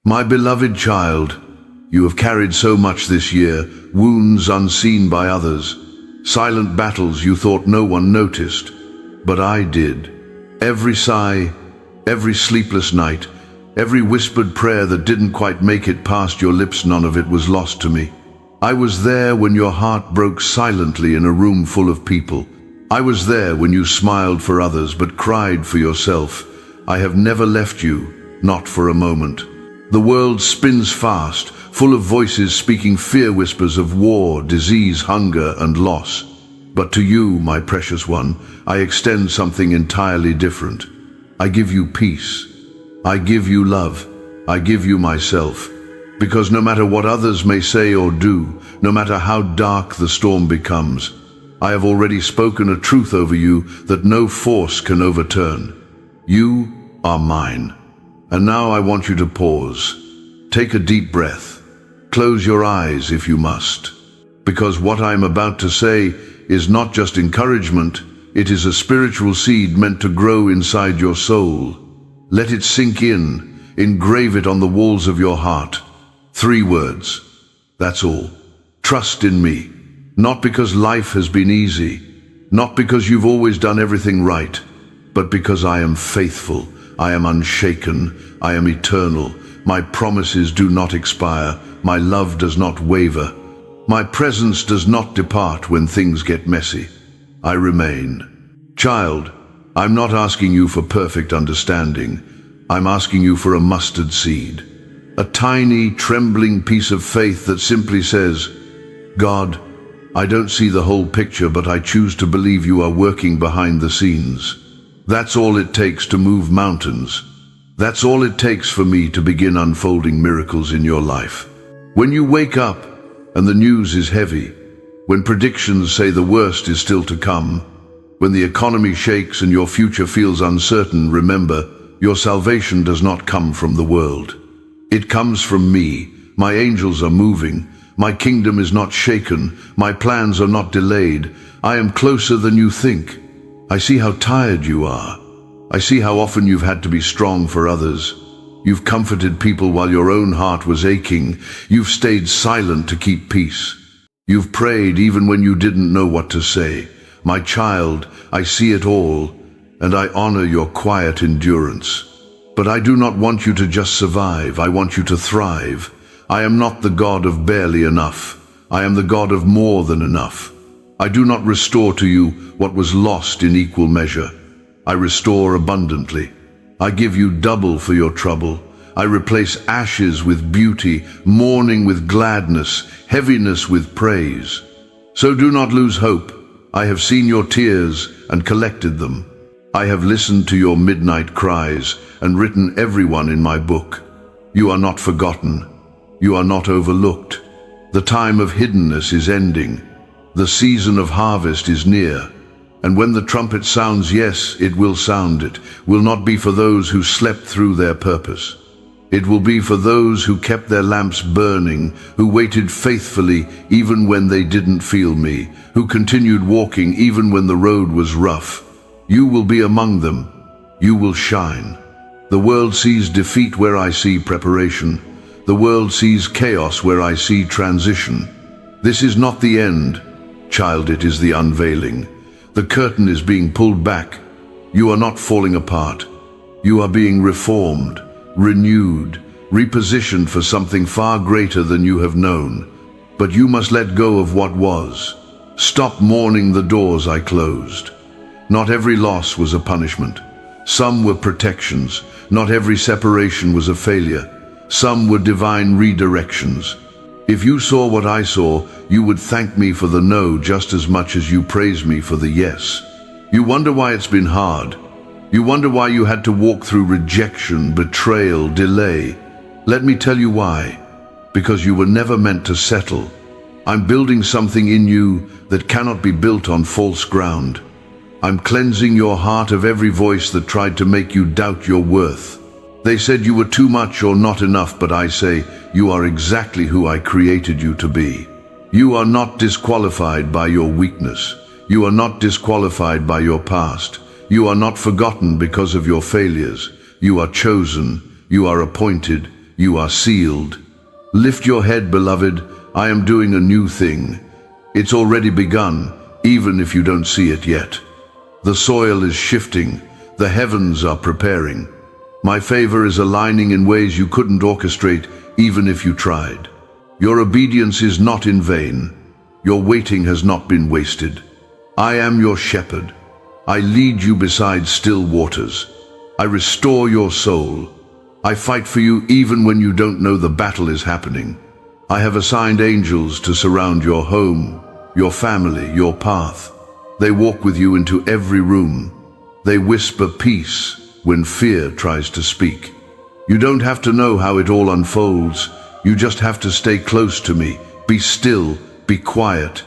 My beloved child, you have carried so much this year, wounds unseen by others, silent battles you thought no one noticed, but I did. Every sigh, every sleepless night, every whispered prayer that didn't quite make it past your lips, none of it was lost to me. I was there when your heart broke silently in a room full of people. I was there when you smiled for others but cried for yourself. I have never left you, not for a moment. The world spins fast, full of voices speaking fear whispers of war, disease, hunger, and loss. But to you, my precious one, I extend something entirely different. I give you peace. I give you love. I give you myself. Because no matter what others may say or do, no matter how dark the storm becomes, I have already spoken a truth over you that no force can overturn. You are mine. And now I want you to pause. Take a deep breath. Close your eyes if you must. Because what I am about to say is not just encouragement, it is a spiritual seed meant to grow inside your soul. Let it sink in, engrave it on the walls of your heart. 3 words. That's all. Trust in me. Not because life has been easy, not because you've always done everything right, but because I am faithful, I am unshaken, I am eternal. My promises do not expire, my love does not waver. My presence does not depart when things get messy. I remain. Child, I'm not asking you for perfect understanding. I'm asking you for a mustard seed. A tiny, trembling piece of faith that simply says, God, I don't see the whole picture, but I choose to believe you are working behind the scenes. That's all it takes to move mountains. That's all it takes for me to begin unfolding miracles in your life. When you wake up and the news is heavy, when predictions say the worst is still to come, when the economy shakes and your future feels uncertain, remember, your salvation does not come from the world. It comes from me. My angels are moving. My kingdom is not shaken. My plans are not delayed. I am closer than you think. I see how tired you are. I see how often you've had to be strong for others. You've comforted people while your own heart was aching. You've stayed silent to keep peace. You've prayed even when you didn't know what to say. My child, I see it all, and I honor your quiet endurance. But I do not want you to just survive. I want you to thrive. I am not the God of barely enough. I am the God of more than enough. I do not restore to you what was lost in equal measure. I restore abundantly. I give you double for your trouble. I replace ashes with beauty, mourning with gladness, heaviness with praise. So do not lose hope. I have seen your tears and collected them. I have listened to your midnight cries and written everyone in my book. You are not forgotten. You are not overlooked. The time of hiddenness is ending. The season of harvest is near. And when the trumpet sounds, yes, it will sound. It will not be for those who slept through their purpose. It will be for those who kept their lamps burning, who waited faithfully even when they didn't feel me, who continued walking even when the road was rough. You will be among them. You will shine. The world sees defeat where I see preparation. The world sees chaos where I see transition. This is not the end, child, it is the unveiling. The curtain is being pulled back. You are not falling apart. You are being reformed, renewed, repositioned for something far greater than you have known. But you must let go of what was. Stop mourning the doors I closed. Not every loss was a punishment. Some were protections. Not every separation was a failure. Some were divine redirections. If you saw what I saw, you would thank me for the no just as much as you praise me for the yes. You wonder why it's been hard. You wonder why you had to walk through rejection, betrayal, delay. Let me tell you why. Because you were never meant to settle. I'm building something in you that cannot be built on false ground. I'm cleansing your heart of every voice that tried to make you doubt your worth. They said you were too much or not enough, but I say you are exactly who I created you to be. You are not disqualified by your weakness. You are not disqualified by your past. You are not forgotten because of your failures. You are chosen. You are appointed. You are sealed. Lift your head, beloved. I am doing a new thing. It's already begun, even if you don't see it yet. The soil is shifting. The heavens are preparing. My favor is aligning in ways you couldn't orchestrate, even if you tried. Your obedience is not in vain. Your waiting has not been wasted. I am your shepherd. I lead you beside still waters. I restore your soul. I fight for you even when you don't know the battle is happening. I have assigned angels to surround your home, your family, your path. They walk with you into every room. They whisper peace when fear tries to speak. You don't have to know how it all unfolds. You just have to stay close to me. Be still, be quiet.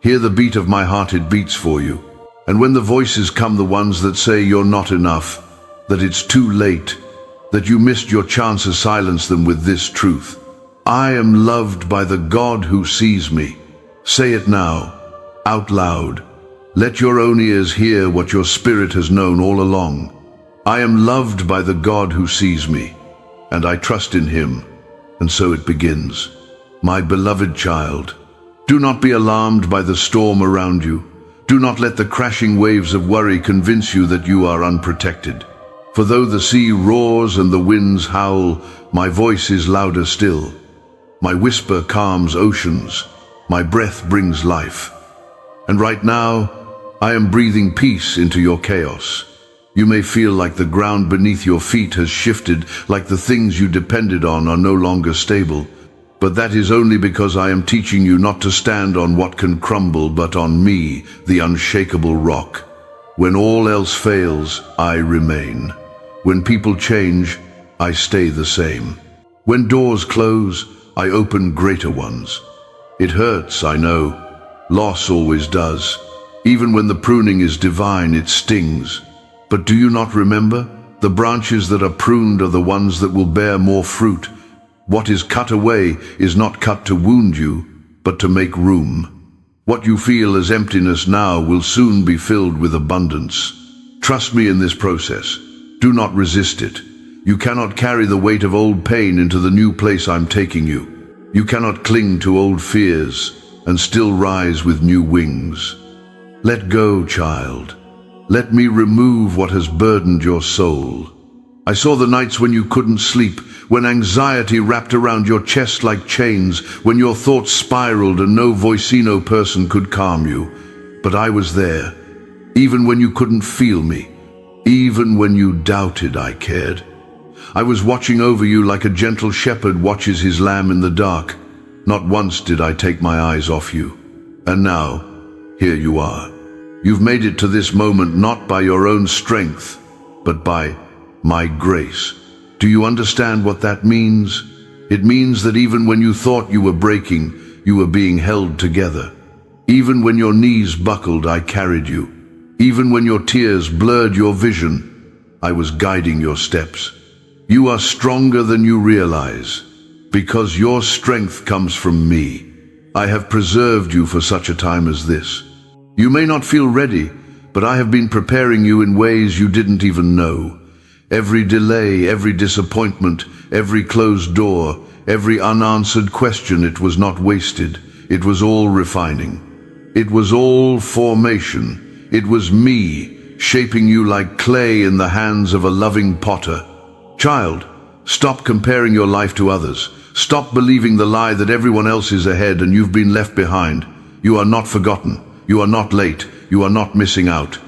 Hear the beat of my heart, it beats for you. And when the voices come, the ones that say you're not enough, that it's too late, that you missed your chances, silence them with this truth. I am loved by the God who sees me. Say it now, out loud. Let your own ears hear what your spirit has known all along. I am loved by the God who sees me, and I trust in him. And so it begins. My beloved child, do not be alarmed by the storm around you. Do not let the crashing waves of worry convince you that you are unprotected. For though the sea roars and the winds howl, my voice is louder still. My whisper calms oceans. My breath brings life. And right now, I am breathing peace into your chaos. You may feel like the ground beneath your feet has shifted, like the things you depended on are no longer stable. But that is only because I am teaching you not to stand on what can crumble, but on me, the unshakable rock. When all else fails, I remain. When people change, I stay the same. When doors close, I open greater ones. It hurts, I know. Loss always does. Even when the pruning is divine, it stings. But do you not remember? The branches that are pruned are the ones that will bear more fruit. What is cut away is not cut to wound you, but to make room. What you feel as emptiness now will soon be filled with abundance. Trust me in this process. Do not resist it. You cannot carry the weight of old pain into the new place I'm taking you. You cannot cling to old fears and still rise with new wings. Let go, child. Let me remove what has burdened your soul. I saw the nights when you couldn't sleep, when anxiety wrapped around your chest like chains, when your thoughts spiraled and no Voicino person could calm you. But I was there, even when you couldn't feel me, even when you doubted I cared. I was watching over you like a gentle shepherd watches his lamb in the dark. Not once did I take my eyes off you. And now, here you are. You've made it to this moment not by your own strength, but by my grace. Do you understand what that means? It means that even when you thought you were breaking, you were being held together. Even when your knees buckled, I carried you. Even when your tears blurred your vision, I was guiding your steps. You are stronger than you realize, because your strength comes from me. I have preserved you for such a time as this. You may not feel ready, but I have been preparing you in ways you didn't even know. Every delay, every disappointment, every closed door, every unanswered question, it was not wasted. It was all refining. It was all formation. It was me, shaping you like clay in the hands of a loving potter. Child, stop comparing your life to others. Stop believing the lie that everyone else is ahead and you've been left behind. You are not forgotten. You are not late. You are not missing out.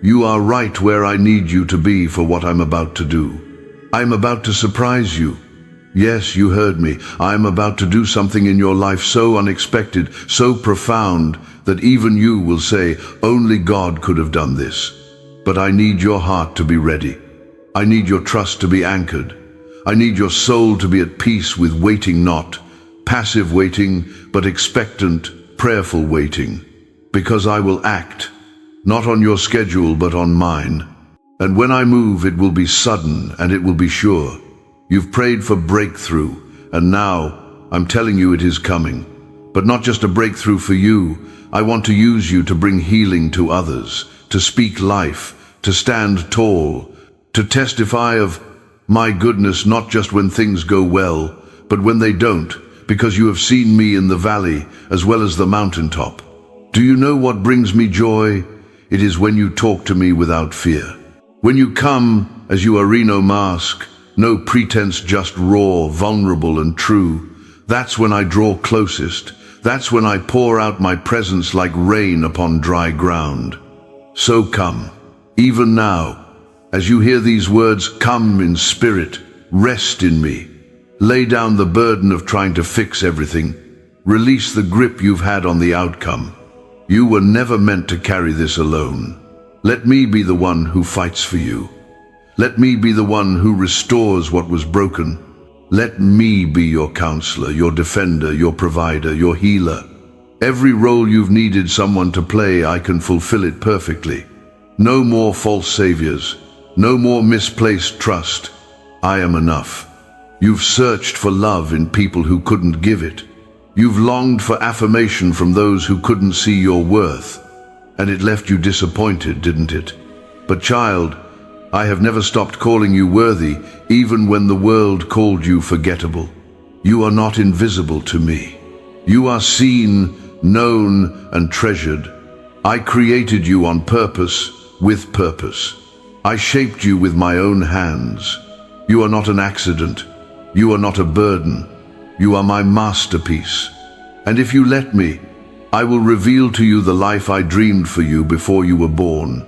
You are right where I need you to be for what I'm about to do. I'm about to surprise you. Yes, you heard me. I'm about to do something in your life so unexpected, so profound, that even you will say, only God could have done this. But I need your heart to be ready. I need your trust to be anchored. I need your soul to be at peace with waiting, not passive waiting, but expectant, prayerful waiting. Because I will act, not on your schedule, but on mine. And when I move, it will be sudden and it will be sure. You've prayed for breakthrough, and now I'm telling you it is coming. But not just a breakthrough for you. I want to use you to bring healing to others, to speak life, to stand tall, to testify of My goodness, not just when things go well, but when they don't, because you have seen me in the valley as well as the mountaintop. Do you know what brings me joy? It is when you talk to me without fear. When you come as you are no mask, no pretense, just raw, vulnerable and true. That's when I draw closest. That's when I pour out my presence like rain upon dry ground. So come, even now, as you hear these words, come in spirit, rest in me. Lay down the burden of trying to fix everything. Release the grip you've had on the outcome. You were never meant to carry this alone. Let me be the one who fights for you. Let me be the one who restores what was broken. Let me be your counselor, your defender, your provider, your healer. Every role you've needed someone to play, I can fulfill it perfectly. No more false saviors. No more misplaced trust. I am enough. You've searched for love in people who couldn't give it. You've longed for affirmation from those who couldn't see your worth. And it left you disappointed, didn't it? But child, I have never stopped calling you worthy, even when the world called you forgettable. You are not invisible to me. You are seen, known, and treasured. I created you on purpose, with purpose. I shaped you with my own hands. You are not an accident. You are not a burden. You are my masterpiece. And if you let me, I will reveal to you the life I dreamed for you before you were born.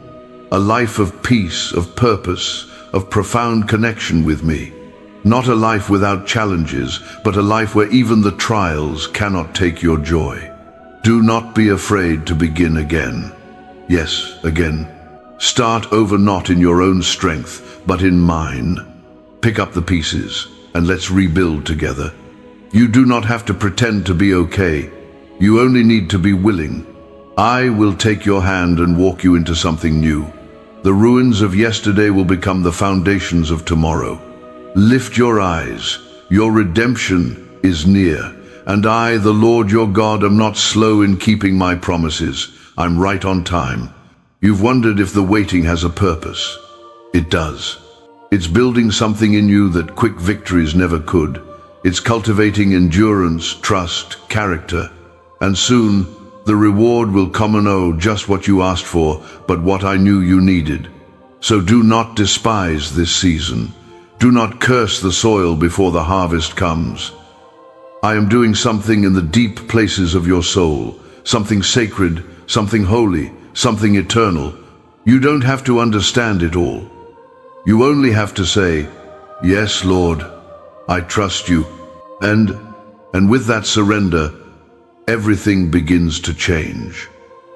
A life of peace, of purpose, of profound connection with me. Not a life without challenges, but a life where even the trials cannot take your joy. Do not be afraid to begin again. Yes, again. Start over, not in your own strength, but in mine. Pick up the pieces and let's rebuild together. You do not have to pretend to be okay. You only need to be willing. I will take your hand and walk you into something new. The ruins of yesterday will become the foundations of tomorrow. Lift your eyes. Your redemption is near. And I, the Lord your God, am not slow in keeping my promises. I'm right on time. You've wondered if the waiting has a purpose. It does. It's building something in you that quick victories never could. It's cultivating endurance, trust, character. And soon, the reward will come, and oh, just what you asked for, but what I knew you needed. So do not despise this season. Do not curse the soil before the harvest comes. I am doing something in the deep places of your soul, something sacred, something holy, something eternal. You don't have to understand it all. You only have to say, "Yes, Lord, I trust you." And with that surrender, everything begins to change.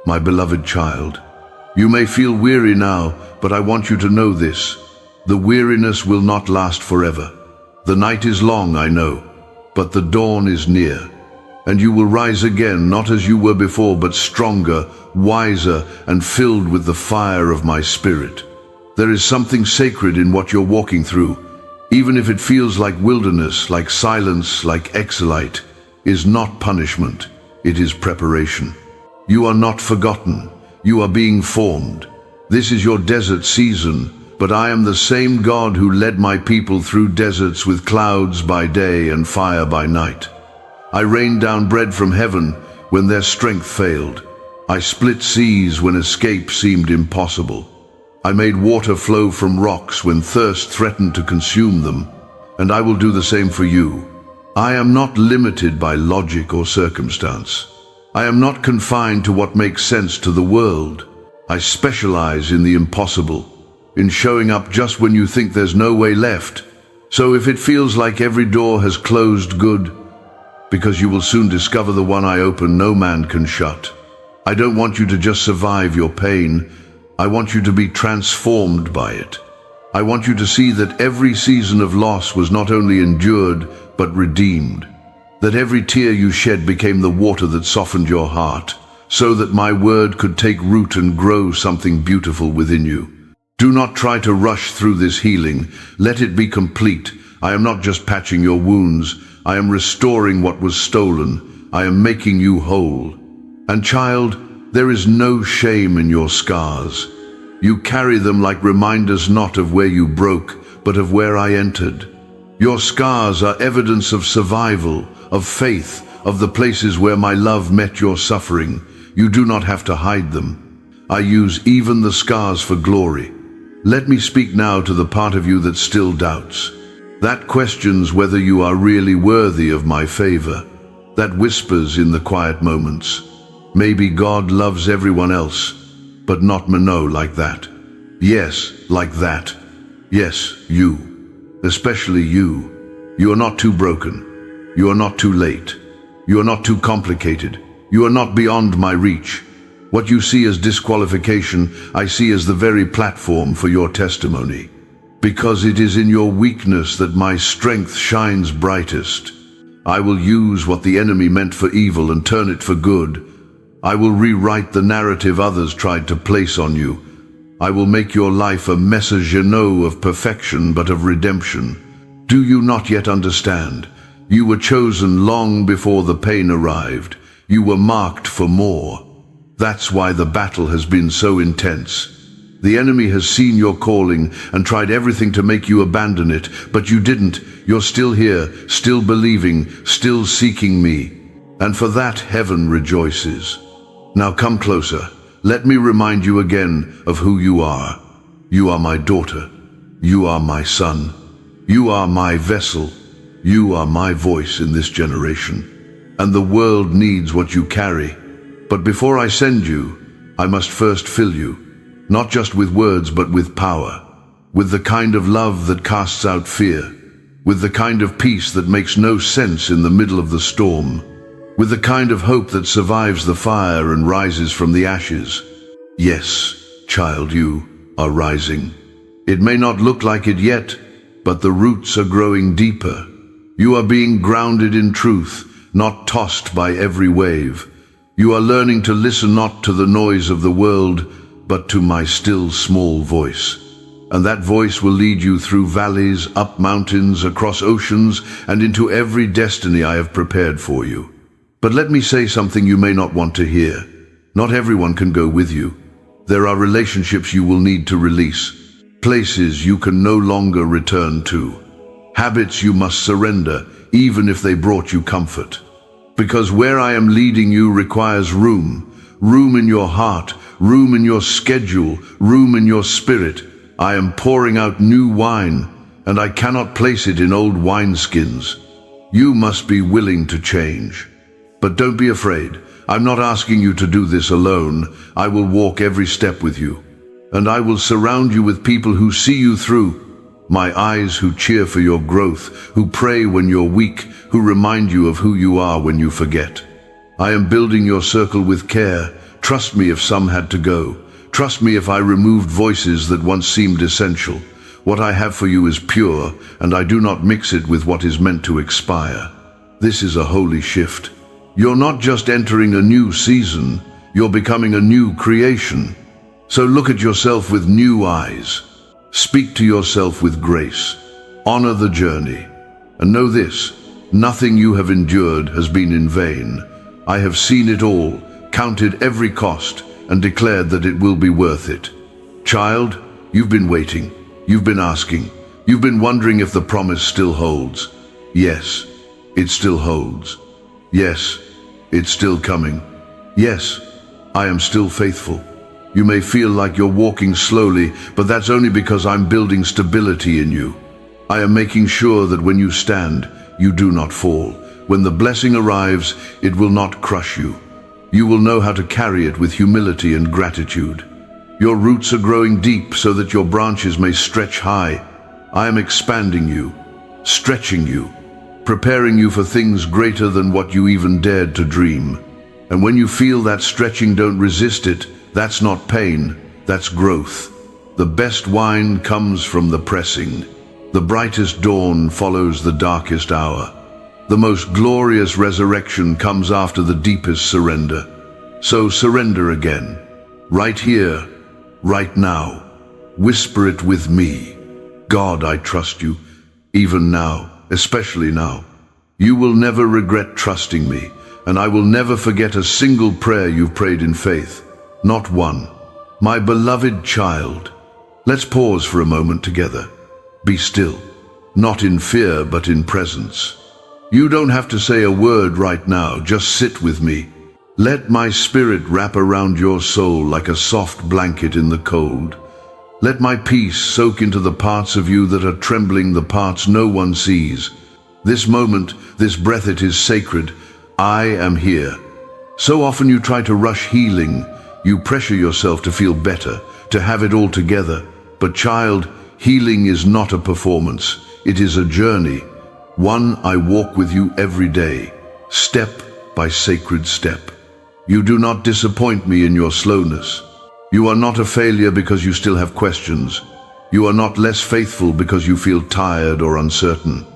My beloved child, you may feel weary now, but I want you to know this. The weariness will not last forever. The night is long, I know, but the dawn is near. And you will rise again, not as you were before, but stronger, wiser, and filled with the fire of my spirit. There is something sacred in what you're walking through, even if it feels like wilderness, like silence, like exilite. Is not punishment, it is preparation. You are not forgotten, you are being formed. This is your desert season, but I am the same God who led my people through deserts with clouds by day and fire by night. I rained down bread from heaven when their strength failed. I split seas when escape seemed impossible. I made water flow from rocks when thirst threatened to consume them, and I will do the same for you. I am not limited by logic or circumstance. I am not confined to what makes sense to the world. I specialize in the impossible, in showing up just when you think there's no way left. So if it feels like every door has closed, good, because you will soon discover the one I open no man can shut. I don't want you to just survive your pain. I want you to be transformed by it. I want you to see that every season of loss was not only endured, but redeemed. That every tear you shed became the water that softened your heart, so that my word could take root and grow something beautiful within you. Do not try to rush through this healing. Let it be complete. I am not just patching your wounds. I am restoring what was stolen. I am making you whole. And child, there is no shame in your scars. You carry them like reminders not of where you broke, but of where I entered. Your scars are evidence of survival, of faith, of the places where my love met your suffering. You do not have to hide them. I use even the scars for glory. Let me speak now to the part of you that still doubts, that questions whether you are really worthy of my favor, that whispers in the quiet moments, maybe God loves everyone else, but not Mano like that. Yes, like that. Yes, you. Especially you. You are not too broken. You are not too late. You are not too complicated. You are not beyond my reach. What you see as disqualification, I see as the very platform for your testimony. Because it is in your weakness that my strength shines brightest. I will use what the enemy meant for evil and turn it for good. I will rewrite the narrative others tried to place on you. I will make your life a messager of perfection but of redemption. Do you not yet understand? You were chosen long before the pain arrived. You were marked for more. That's why the battle has been so intense. The enemy has seen your calling and tried everything to make you abandon it, but you didn't. You're still here, still believing, still seeking me. And for that, heaven rejoices. Now come closer. Let me remind you again of who you are. You are my daughter. You are my son. You are my vessel. You are my voice in this generation. And the world needs what you carry. But before I send you, I must first fill you. Not just with words, but with power. With the kind of love that casts out fear. With the kind of peace that makes no sense in the middle of the storm. With the kind of hope that survives the fire and rises from the ashes. Yes, child, you are rising. It may not look like it yet, but the roots are growing deeper. You are being grounded in truth, not tossed by every wave. You are learning to listen not to the noise of the world, but to my still small voice. And that voice will lead you through valleys, up mountains, across oceans, and into every destiny I have prepared for you. But let me say something you may not want to hear. Not everyone can go with you. There are relationships you will need to release, places you can no longer return to, habits you must surrender, even if they brought you comfort. Because where I am leading you requires room in your heart, room in your schedule, room in your spirit. I am pouring out new wine, and I cannot place it in old wineskins. You must be willing to change. But don't be afraid. I'm not asking you to do this alone. I will walk every step with you. And I will surround you with people who see you through. My eyes who cheer for your growth, who pray when you're weak, who remind you of who you are when you forget. I am building your circle with care. Trust me if some had to go. Trust me if I removed voices that once seemed essential. What I have for you is pure, and I do not mix it with what is meant to expire. This is a holy shift. You're not just entering a new season, you're becoming a new creation. So look at yourself with new eyes. Speak to yourself with grace. Honor the journey. And know this, nothing you have endured has been in vain. I have seen it all, counted every cost, and declared that it will be worth it. Child, you've been waiting. You've been asking. You've been wondering if the promise still holds. Yes, it still holds. Yes, it's still coming. Yes, I am still faithful. You may feel like you're walking slowly, but that's only because I'm building stability in you. I am making sure that when you stand, you do not fall. When the blessing arrives, it will not crush you. You will know how to carry it with humility and gratitude. Your roots are growing deep so that your branches may stretch high. I am expanding you, stretching you, preparing you for things greater than what you even dared to dream. And when you feel that stretching, don't resist it. That's not pain, that's growth. The best wine comes from the pressing. The brightest dawn follows the darkest hour. The most glorious resurrection comes after the deepest surrender. So surrender again, right here, right now. Whisper it with me. God, I trust you, even now, especially now. You will never regret trusting me, and I will never forget a single prayer you've prayed in faith. Not one. My beloved child, let's pause for a moment together. Be still, not in fear but in presence. You don't have to say a word right now, just sit with me. Let my spirit wrap around your soul like a soft blanket in the cold. Let my peace soak into the parts of you that are trembling, the parts no one sees. This moment, this breath, it is sacred. I am here. So often you try to rush healing. You pressure yourself to feel better, to have it all together. But child, healing is not a performance. It is a journey. One I walk with you every day, step by sacred step. You do not disappoint me in your slowness. You are not a failure because you still have questions. You are not less faithful because you feel tired or uncertain.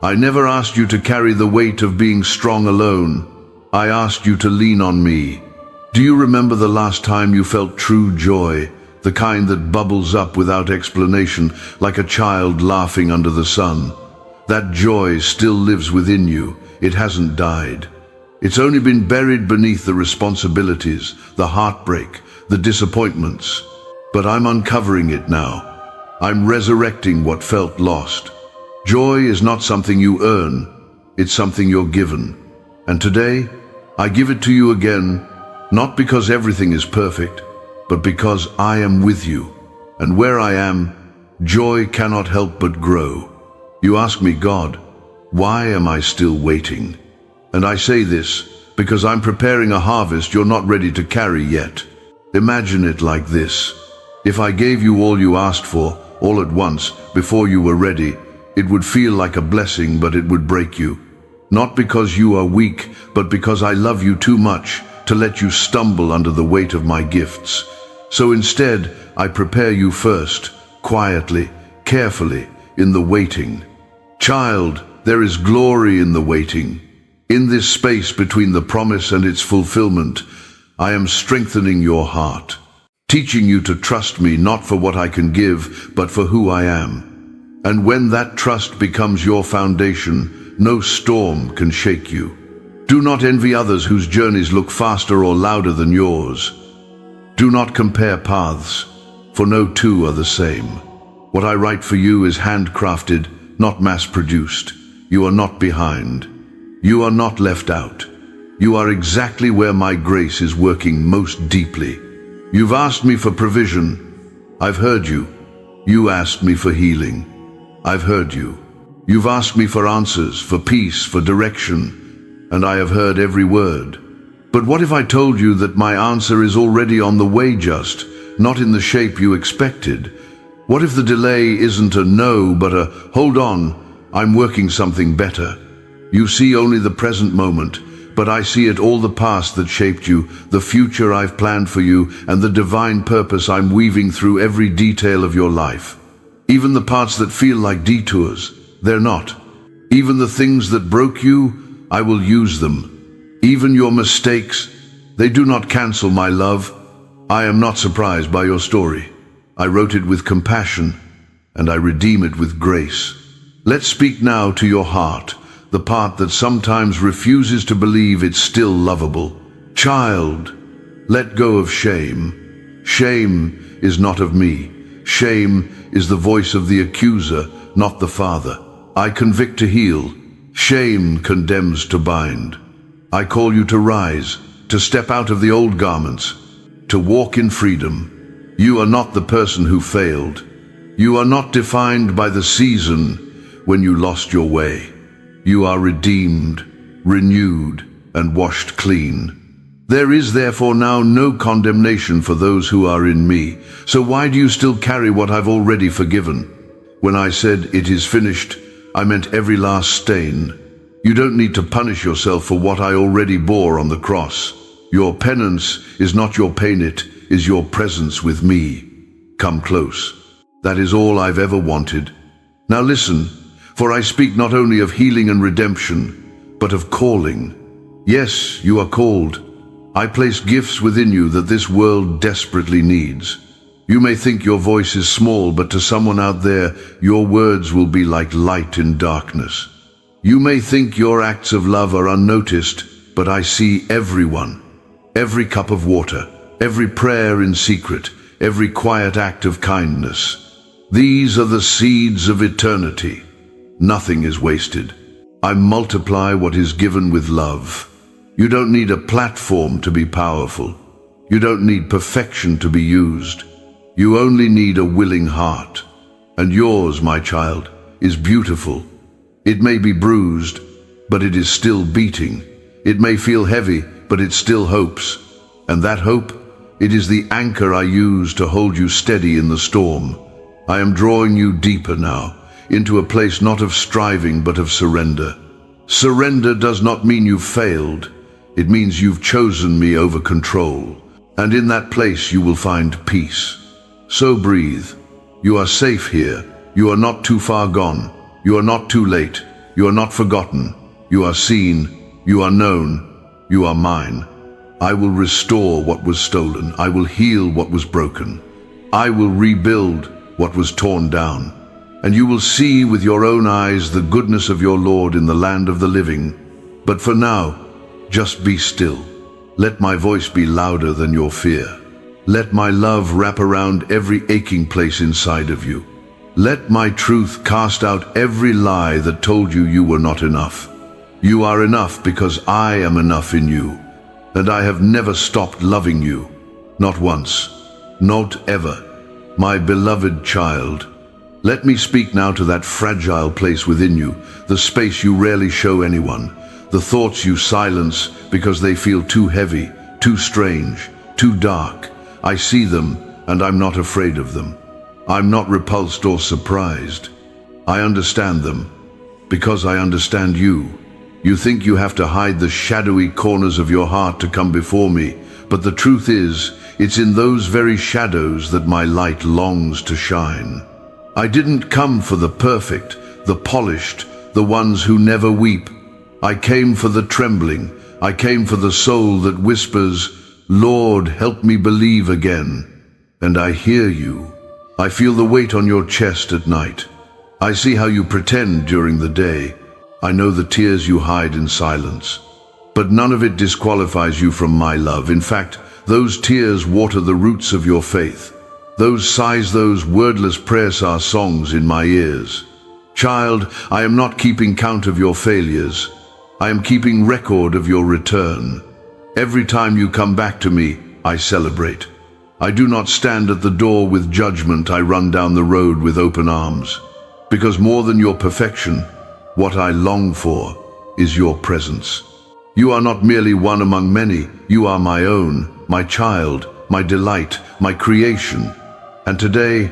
I never asked you to carry the weight of being strong alone. I asked you to lean on me. Do you remember the last time you felt true joy, the kind that bubbles up without explanation, like a child laughing under the sun? That joy still lives within you. It hasn't died. It's only been buried beneath the responsibilities, the heartbreak, the disappointments. But I'm uncovering it now. I'm resurrecting what felt lost. Joy is not something you earn. It's something you're given. And today, I give it to you again, not because everything is perfect, but because I am with you. And where I am, joy cannot help but grow. You ask me, God, why am I still waiting? And I say this because I'm preparing a harvest you're not ready to carry yet. Imagine it like this. If I gave you all you asked for, all at once, before you were ready, it would feel like a blessing, but it would break you. Not because you are weak, but because I love you too much to let you stumble under the weight of my gifts. So instead, I prepare you first, quietly, carefully, in the waiting. Child, there is glory in the waiting. In this space between the promise and its fulfillment, I am strengthening your heart, teaching you to trust me not for what I can give, but for who I am. And when that trust becomes your foundation, no storm can shake you. Do not envy others whose journeys look faster or louder than yours. Do not compare paths, for no two are the same. What I write for you is handcrafted, not mass-produced. You are not behind. You are not left out. You are exactly where my grace is working most deeply. You've asked me for provision. I've heard you. You asked me for healing. I've heard you. You've asked me for answers, for peace, for direction, and I have heard every word. But what if I told you that my answer is already on the way, just not in the shape you expected? What if the delay isn't a no, but a hold on, I'm working something better? You see only the present moment, but I see it all, the past that shaped you, the future I've planned for you, and the divine purpose I'm weaving through every detail of your life. Even the parts that feel like detours, they're not. Even the things that broke you, I will use them. Even your mistakes, they do not cancel my love. I am not surprised by your story. I wrote it with compassion, and I redeem it with grace. Let's speak now to your heart, the part that sometimes refuses to believe it's still lovable. Child, let go of shame. Shame is not of me. Shame is the voice of the accuser, not the Father. I convict to heal. Shame condemns to bind. I call you to rise, to step out of the old garments, to walk in freedom. You are not the person who failed. You are not defined by the season when you lost your way. You are redeemed, renewed, and washed clean. There is therefore now no condemnation for those who are in me. So why do you still carry what I've already forgiven? When I said it is finished, I meant every last stain. You don't need to punish yourself for what I already bore on the cross. Your penance is not your pain, it is your presence with me. Come close. That is all I've ever wanted. Now listen, for I speak not only of healing and redemption, but of calling. Yes, you are called. I place gifts within you that this world desperately needs. You may think your voice is small, but to someone out there, your words will be like light in darkness. You may think your acts of love are unnoticed, but I see everyone. Every cup of water, every prayer in secret, every quiet act of kindness. These are the seeds of eternity. Nothing is wasted. I multiply what is given with love. You don't need a platform to be powerful. You don't need perfection to be used. You only need a willing heart. And yours, my child, is beautiful. It may be bruised, but it is still beating. It may feel heavy, but it still hopes. And that hope, it is the anchor I use to hold you steady in the storm. I am drawing you deeper now, into a place not of striving but of surrender. Surrender does not mean you've failed. It means you've chosen me over control. And in that place you will find peace. So breathe. You are safe here. You are not too far gone. You are not too late. You are not forgotten. You are seen. You are known. You are mine. I will restore what was stolen. I will heal what was broken. I will rebuild what was torn down. And you will see with your own eyes the goodness of your Lord in the land of the living. But for now, just be still. Let my voice be louder than your fear. Let my love wrap around every aching place inside of you. Let my truth cast out every lie that told you you were not enough. You are enough because I am enough in you. And I have never stopped loving you. Not once. Not ever. My beloved child. Let me speak now to that fragile place within you, the space you rarely show anyone, the thoughts you silence because they feel too heavy, too strange, too dark. I see them, and I'm not afraid of them. I'm not repulsed or surprised. I understand them, because I understand you. You think you have to hide the shadowy corners of your heart to come before me, but the truth is, it's in those very shadows that my light longs to shine. I didn't come for the perfect, the polished, the ones who never weep. I came for the trembling. I came for the soul that whispers, Lord, help me believe again. And I hear you. I feel the weight on your chest at night. I see how you pretend during the day. I know the tears you hide in silence. But none of it disqualifies you from my love. In fact, those tears water the roots of your faith. Those sighs, those wordless prayers are songs in my ears. Child, I am not keeping count of your failures. I am keeping record of your return. Every time you come back to me, I celebrate. I do not stand at the door with judgment. I run down the road with open arms. Because more than your perfection, what I long for is your presence. You are not merely one among many. You are my own, my child, my delight, my creation. And today,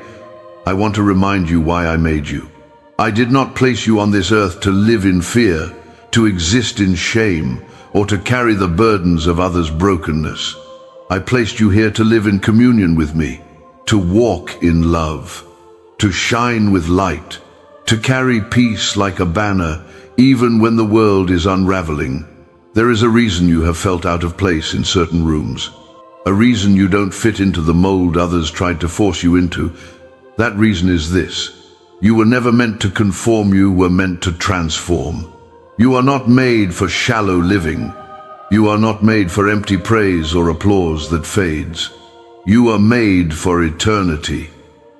I want to remind you why I made you. I did not place you on this earth to live in fear, to exist in shame, or to carry the burdens of others' brokenness. I placed you here to live in communion with me, to walk in love, to shine with light, to carry peace like a banner, even when the world is unraveling. There is a reason you have felt out of place in certain rooms, a reason you don't fit into the mold others tried to force you into. That reason is this: you were never meant to conform, you were meant to transform. You are not made for shallow living. You are not made for empty praise or applause that fades. You are made for eternity.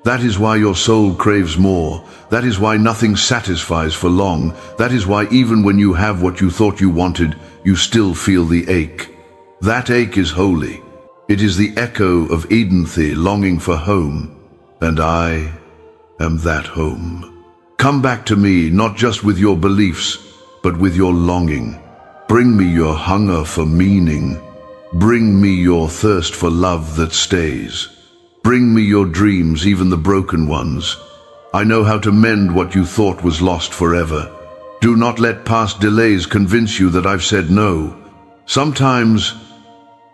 That is why your soul craves more. That is why nothing satisfies for long. That is why even when you have what you thought you wanted, you still feel the ache. That ache is holy. It is the echo of Edenthe longing for home. And I am that home. Come back to me, not just with your beliefs, but with your longing. Bring me your hunger for meaning. Bring me your thirst for love that stays. Bring me your dreams, even the broken ones. I know how to mend what you thought was lost forever. Do not let past delays convince you that I've said no. Sometimes,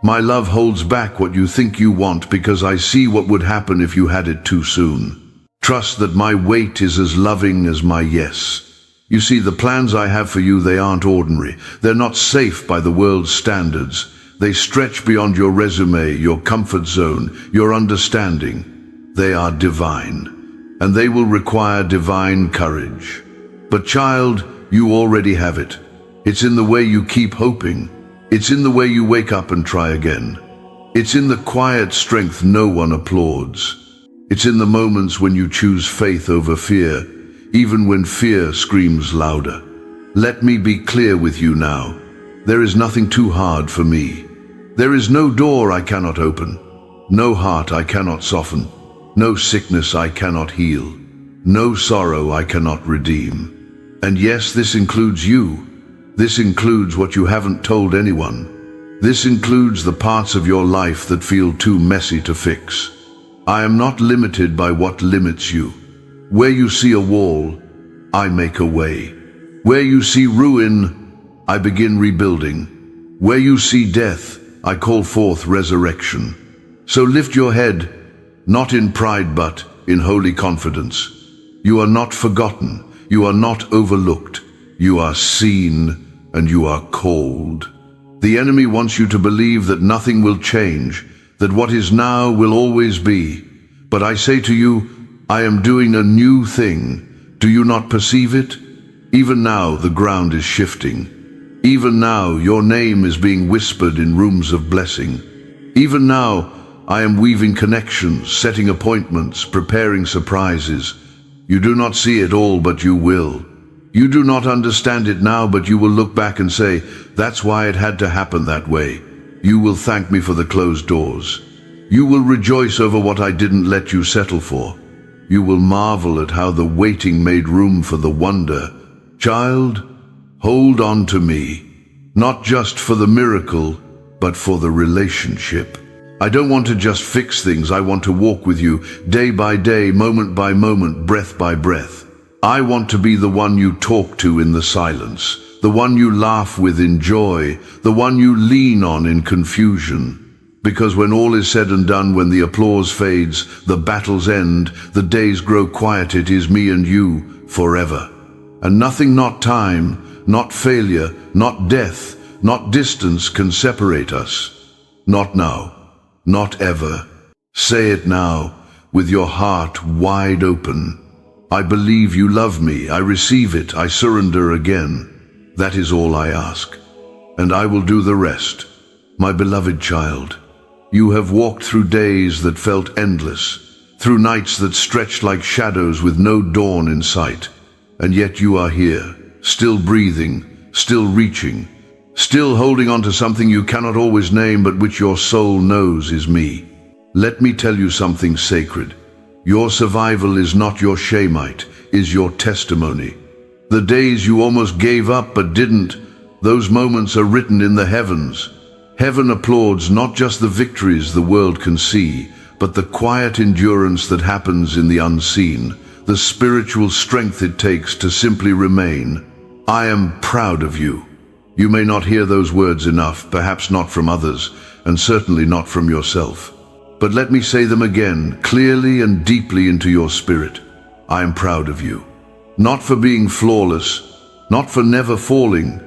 my love holds back what you think you want because I see what would happen if you had it too soon. Trust that my wait is as loving as my yes. You see, the plans I have for you, they aren't ordinary. They're not safe by the world's standards. They stretch beyond your resume, your comfort zone, your understanding. They are divine, and they will require divine courage. But child, you already have it. It's in the way you keep hoping. It's in the way you wake up and try again. It's in the quiet strength no one applauds. It's in the moments when you choose faith over fear, even when fear screams louder. Let me be clear with you now. There is nothing too hard for me. There is no door I cannot open, no heart I cannot soften, no sickness I cannot heal, no sorrow I cannot redeem. And yes, this includes you. This includes what you haven't told anyone. This includes the parts of your life that feel too messy to fix. I am not limited by what limits you. Where you see a wall, I make a way. Where you see ruin, I begin rebuilding. Where you see death, I call forth resurrection. So lift your head, not in pride but in holy confidence. You are not forgotten, you are not overlooked, you are seen and you are called. The enemy wants you to believe that nothing will change, that what is now will always be. But I say to you, I am doing a new thing. Do you not perceive it? Even now the ground is shifting. Even now your name is being whispered in rooms of blessing. Even now I am weaving connections, setting appointments, preparing surprises. You do not see it all, but you will. You do not understand it now, but you will look back and say, that's why it had to happen that way. You will thank me for the closed doors. You will rejoice over what I didn't let you settle for. You will marvel at how the waiting made room for the wonder. Child, hold on to me, not just for the miracle, but for the relationship. I don't want to just fix things, I want to walk with you day by day, moment by moment, breath by breath. I want to be the one you talk to in the silence, the one you laugh with in joy, the one you lean on in confusion. Because when all is said and done, when the applause fades, the battles end, the days grow quiet, it is me and you forever. And nothing, not time, not failure, not death, not distance can separate us. Not now, not ever. Say it now, with your heart wide open. I believe you love me, I receive it, I surrender again. That is all I ask, and I will do the rest. My beloved child, you have walked through days that felt endless, through nights that stretched like shadows with no dawn in sight. And yet you are here, still breathing, still reaching, still holding on to something you cannot always name but which your soul knows is me. Let me tell you something sacred. Your survival is not your shemite, is your testimony. The days you almost gave up but didn't, those moments are written in the heavens. Heaven applauds not just the victories the world can see, but the quiet endurance that happens in the unseen, the spiritual strength it takes to simply remain. I am proud of you. You may not hear those words enough, perhaps not from others, and certainly not from yourself. But let me say them again, clearly and deeply into your spirit. I am proud of you. Not for being flawless, not for never falling,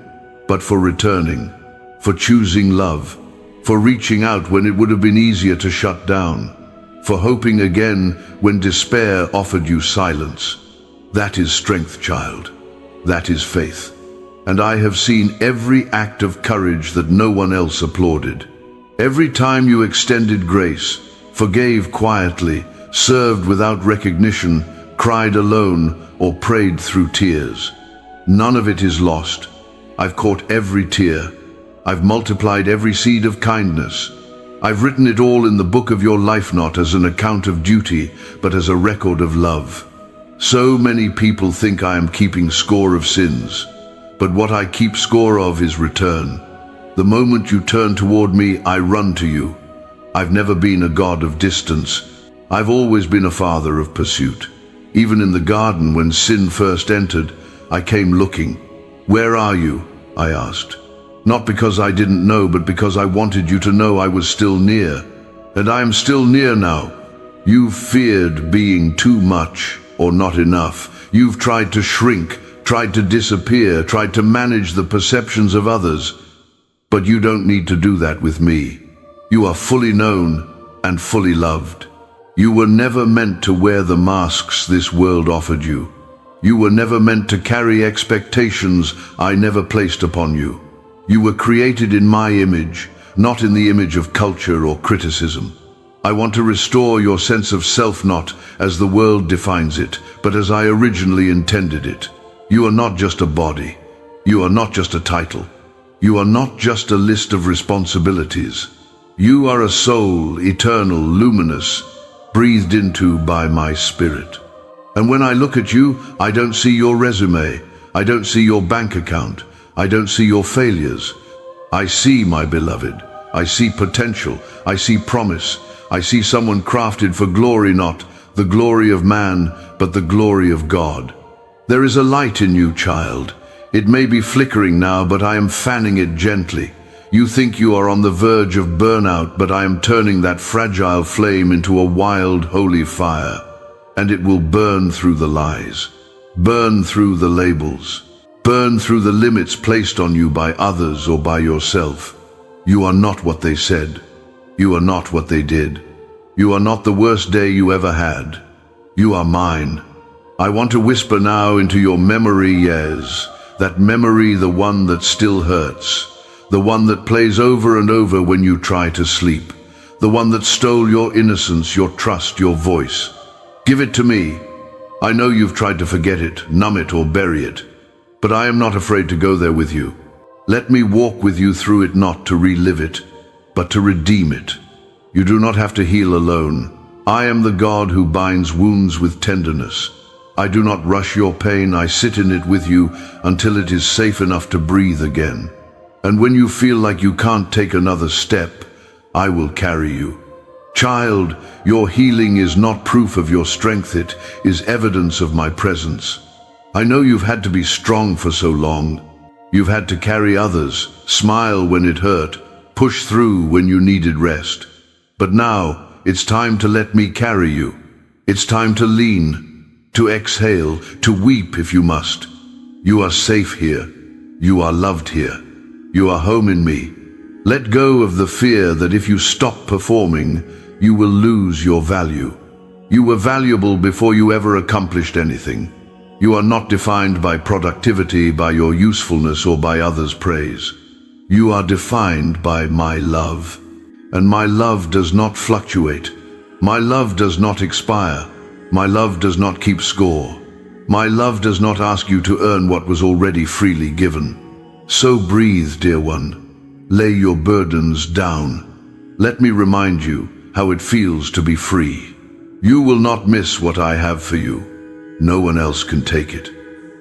but for returning, for choosing love, for reaching out when it would have been easier to shut down, for hoping again when despair offered you silence. That is strength, child. That is faith. And I have seen every act of courage that no one else applauded. Every time you extended grace, forgave quietly, served without recognition, cried alone, or prayed through tears. None of it is lost. I've caught every tear. I've multiplied every seed of kindness. I've written it all in the book of your life, not as an account of duty, but as a record of love. So many people think I am keeping score of sins, but what I keep score of is return. The moment you turn toward me, I run to you. I've never been a god of distance. I've always been a father of pursuit. Even in the garden when sin first entered, I came looking. Where are you? I asked. Not because I didn't know, but because I wanted you to know I was still near. And I am still near now. You've feared being too much or not enough. You've tried to shrink, tried to disappear, tried to manage the perceptions of others. But you don't need to do that with me. You are fully known and fully loved. You were never meant to wear the masks this world offered you. You were never meant to carry expectations I never placed upon you. You were created in my image, not in the image of culture or criticism. I want to restore your sense of self, not as the world defines it, but as I originally intended it. You are not just a body. You are not just a title. You are not just a list of responsibilities. You are a soul, eternal, luminous, breathed into by my spirit. And when I look at you, I don't see your resume. I don't see your bank account. I don't see your failures. I see, my beloved. I see potential. I see promise. I see someone crafted for glory, not the glory of man, but the glory of God. There is a light in you, child. It may be flickering now, but I am fanning it gently. You think you are on the verge of burnout, but I am turning that fragile flame into a wild, holy fire. And it will burn through the lies, burn through the labels, burn through the limits placed on you by others or by yourself. You are not what they said. You are not what they did. You are not the worst day you ever had. You are mine. I want to whisper now into your memory, yes, that memory, the one that still hurts, the one that plays over and over when you try to sleep, the one that stole your innocence, your trust, your voice. Give it to me. I know you've tried to forget it, numb it, or bury it, but I am not afraid to go there with you. Let me walk with you through it, not to relive it, but to redeem it. You do not have to heal alone. I am the God who binds wounds with tenderness. I do not rush your pain. I sit in it with you until it is safe enough to breathe again. And when you feel like you can't take another step, I will carry you. Child, your healing is not proof of your strength. It is evidence of my presence. I know you've had to be strong for so long. You've had to carry others, smile when it hurt, push through when you needed rest. But now, it's time to let me carry you. It's time to lean, to exhale, to weep if you must. You are safe here. You are loved here. You are home in me. Let go of the fear that if you stop performing, you will lose your value. You were valuable before you ever accomplished anything. You are not defined by productivity, by your usefulness, or by others' praise. You are defined by my love. And my love does not fluctuate. My love does not expire. My love does not keep score. My love does not ask you to earn what was already freely given. So breathe, dear one. Lay your burdens down. Let me remind you how it feels to be free. You will not miss what I have for you. No one else can take it.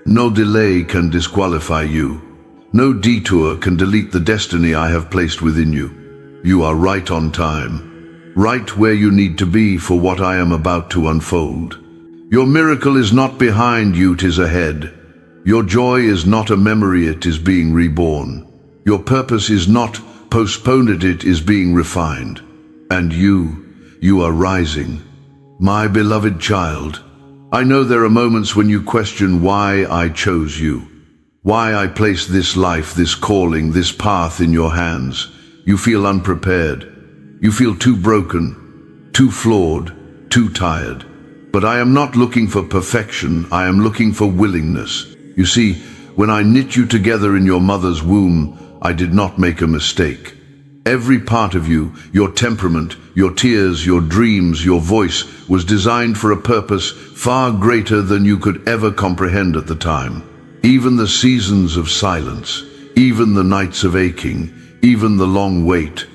No delay can disqualify you. No detour can delete the destiny I have placed within you. You are right on time, right where you need to be for what I am about to unfold. Your miracle is not behind you, 'tis ahead. Your joy is not a memory, it is being reborn. Your purpose is not postponed, it is being refined. And you are rising. My beloved child, I know there are moments when you question why I chose you, why I placed this life, this calling, this path in your hands. You feel unprepared. You feel too broken, too flawed, too tired. But I am not looking for perfection, I am looking for willingness. You see, when I knit you together in your mother's womb, I did not make a mistake. Every part of you, your temperament, your tears, your dreams, your voice, was designed for a purpose far greater than you could ever comprehend at the time. Even the seasons of silence, even the nights of aching, even the long wait.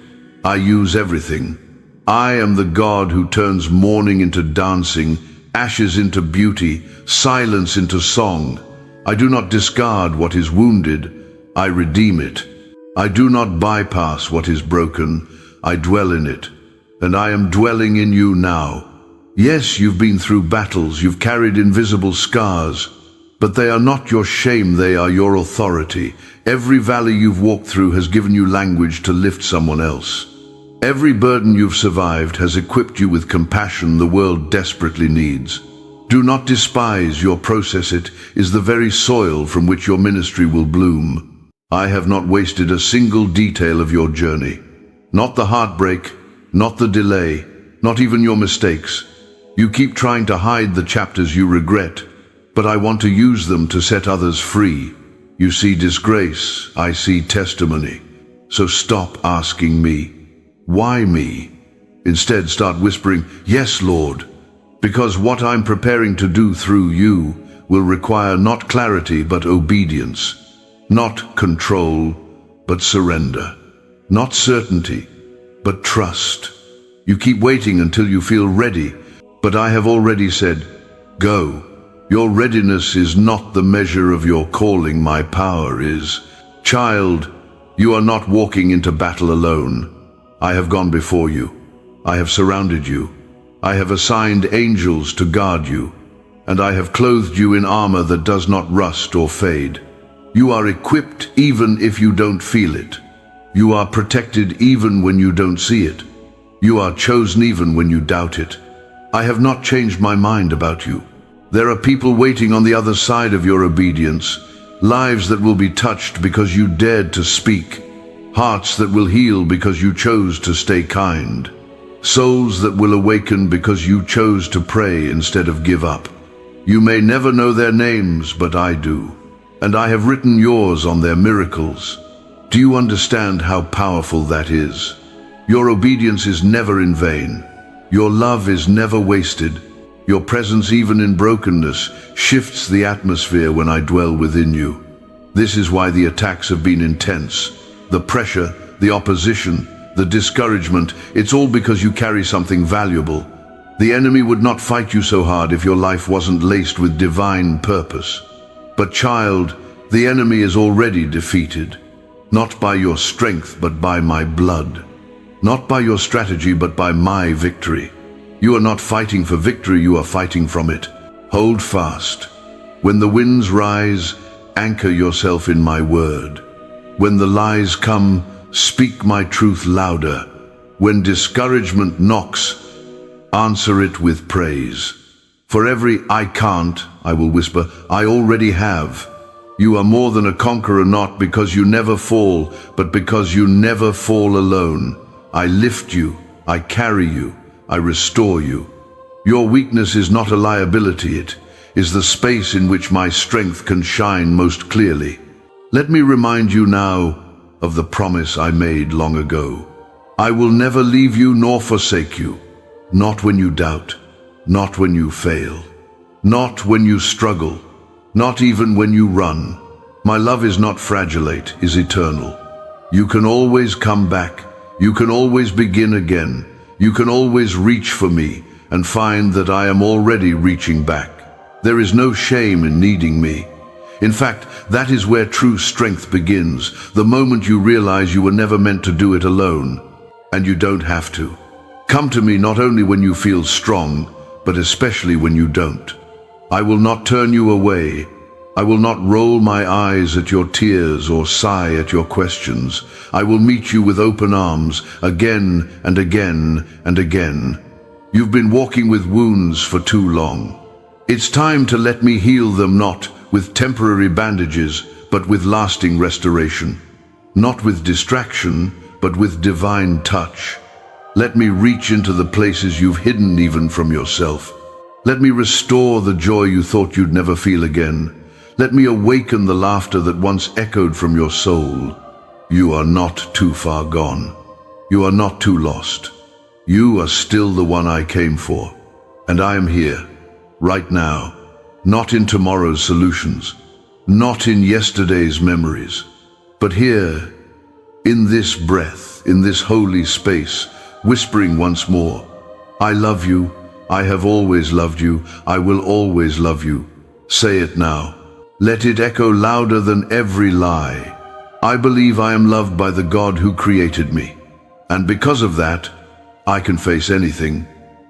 I use everything. I am the God who turns mourning into dancing, ashes into beauty, silence into song. I do not discard what is wounded, I redeem it. I do not bypass what is broken, I dwell in it. And I am dwelling in you now. Yes, you've been through battles, you've carried invisible scars, but they are not your shame, they are your authority. Every valley you've walked through has given you language to lift someone else. Every burden you've survived has equipped you with compassion the world desperately needs. Do not despise your process, it is the very soil from which your ministry will bloom. I have not wasted a single detail of your journey. Not the heartbreak, not the delay, not even your mistakes. You keep trying to hide the chapters you regret, but I want to use them to set others free. You see disgrace, I see testimony. So stop asking me, why me? Instead, start whispering, "Yes, Lord," because what I'm preparing to do through you will require not clarity but obedience, not control but surrender, not certainty but trust. You keep waiting until you feel ready, but I have already said, "Go." Your readiness is not the measure of your calling, my power is. Child, you are not walking into battle alone. I have gone before you. I have surrounded you. I have assigned angels to guard you, and I have clothed you in armor that does not rust or fade. You are equipped even if you don't feel it. You are protected even when you don't see it. You are chosen even when you doubt it. I have not changed my mind about you. There are people waiting on the other side of your obedience, lives that will be touched because you dared to speak, hearts that will heal because you chose to stay kind, souls that will awaken because you chose to pray instead of give up. You may never know their names, but I do, and I have written yours on their miracles. Do you understand how powerful that is? Your obedience is never in vain. Your love is never wasted. Your presence, even in brokenness, shifts the atmosphere when I dwell within you. This is why the attacks have been intense. The pressure, the opposition, the discouragement, it's all because you carry something valuable. The enemy would not fight you so hard if your life wasn't laced with divine purpose. But child, the enemy is already defeated. Not by your strength, but by my blood. Not by your strategy, but by my victory. You are not fighting for victory, you are fighting from it. Hold fast. When the winds rise, anchor yourself in my word. When the lies come, speak my truth louder. When discouragement knocks, answer it with praise. For every "I can't," I will whisper, "I already have." You are more than a conqueror, not because you never fall, but because you never fall alone. I lift you, I carry you, I restore you. Your weakness is not a liability, it is the space in which my strength can shine most clearly. Let me remind you now of the promise I made long ago. I will never leave you nor forsake you, not when you doubt, not when you fail, not when you struggle, not even when you run. My love is not fragile, it is eternal. You can always come back, you can always begin again. You can always reach for me and find that I am already reaching back. There is no shame in needing me. In fact, that is where true strength begins, the moment you realize you were never meant to do it alone. And you don't have to. Come to me not only when you feel strong, but especially when you don't. I will not turn you away. I will not roll my eyes at your tears or sigh at your questions. I will meet you with open arms again and again and again. You've been walking with wounds for too long. It's time to let me heal them, not with temporary bandages, but with lasting restoration. Not with distraction, but with divine touch. Let me reach into the places you've hidden even from yourself. Let me restore the joy you thought you'd never feel again. Let me awaken the laughter that once echoed from your soul. You are not too far gone. You are not too lost. You are still the one I came for. And I am here, right now, not in tomorrow's solutions, not in yesterday's memories, but here, in this breath, in this holy space, whispering once more, I love you, I have always loved you, I will always love you. Say it now. Let it echo louder than every lie. I believe I am loved by the God who created me. And because of that, I can face anything.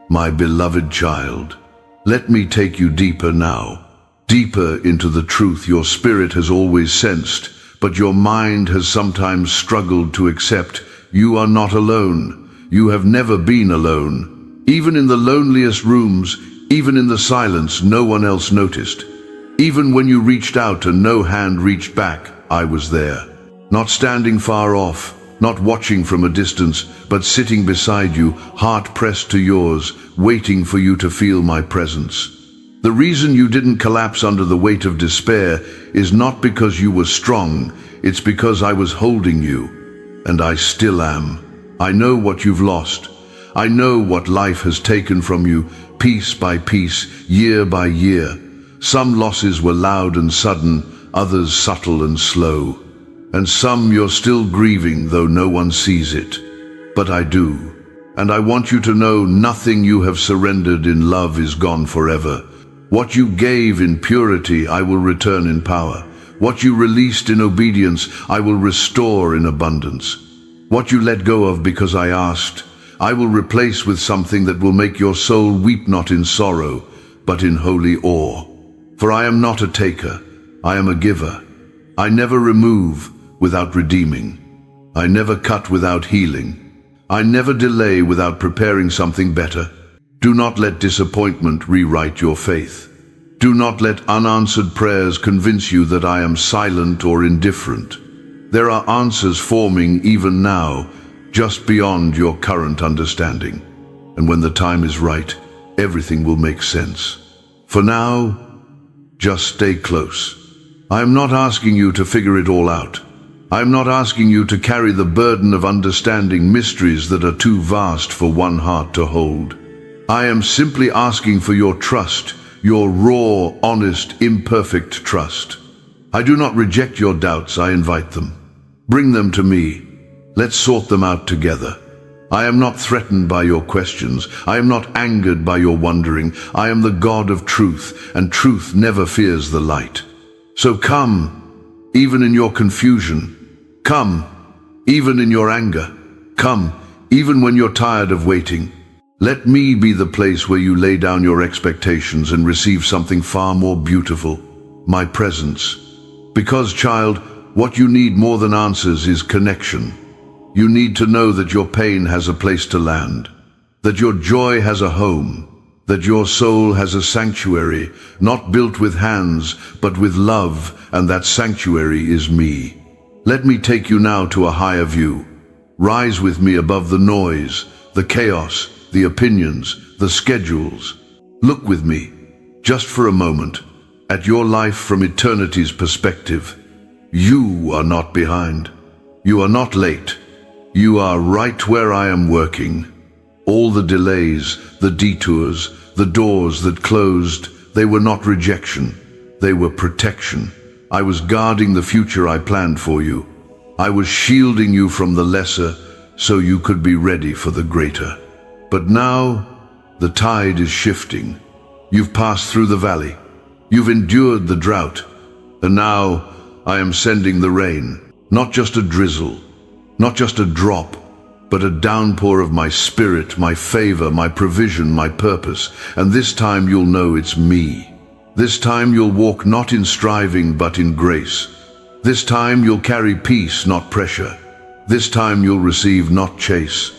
My beloved child, let me take you deeper now. Deeper into the truth your spirit has always sensed, but your mind has sometimes struggled to accept. You are not alone. You have never been alone. Even in the loneliest rooms, even in the silence no one else noticed. Even when you reached out and no hand reached back, I was there. Not standing far off, not watching from a distance, but sitting beside you, heart pressed to yours, waiting for you to feel my presence. The reason you didn't collapse under the weight of despair is not because you were strong, it's because I was holding you. And I still am. I know what you've lost. I know what life has taken from you, piece by piece, year by year. Some losses were loud and sudden, others subtle and slow. And some you're still grieving, though no one sees it. But I do. And I want you to know nothing you have surrendered in love is gone forever. What you gave in purity, I will return in power. What you released in obedience, I will restore in abundance. What you let go of because I asked, I will replace with something that will make your soul weep not in sorrow, but in holy awe. For I am not a taker, I am a giver. I never remove without redeeming. I never cut without healing. I never delay without preparing something better. Do not let disappointment rewrite your faith. Do not let unanswered prayers convince you that I am silent or indifferent. There are answers forming even now, just beyond your current understanding. And when the time is right, everything will make sense. For now, just stay close. I am not asking you to figure it all out. I am not asking you to carry the burden of understanding mysteries that are too vast for one heart to hold. I am simply asking for your trust, your raw, honest, imperfect trust. I do not reject your doubts, I invite them. Bring them to me. Let's sort them out together. I am not threatened by your questions. I am not angered by your wondering. I am the God of truth, and truth never fears the light. So come, even in your confusion. Come, even in your anger. Come, even when you're tired of waiting. Let me be the place where you lay down your expectations and receive something far more beautiful, my presence. Because, child, what you need more than answers is connection. You need to know that your pain has a place to land, that your joy has a home, that your soul has a sanctuary, not built with hands, but with love, and that sanctuary is me. Let me take you now to a higher view. Rise with me above the noise, the chaos, the opinions, the schedules. Look with me, just for a moment, at your life from eternity's perspective. You are not behind. You are not late. You are right where I am working. All the delays, the detours, the doors that closed, they were not rejection. They were protection. I was guarding the future I planned for you. I was shielding you from the lesser so you could be ready for the greater. But now, the tide is shifting. You've passed through the valley. You've endured the drought. And now, I am sending the rain. Not just a drizzle, not just a drop, but a downpour of my spirit, my favor, my provision, my purpose. And this time you'll know it's me. This time you'll walk not in striving, but in grace. This time you'll carry peace, not pressure. This time you'll receive, not chase.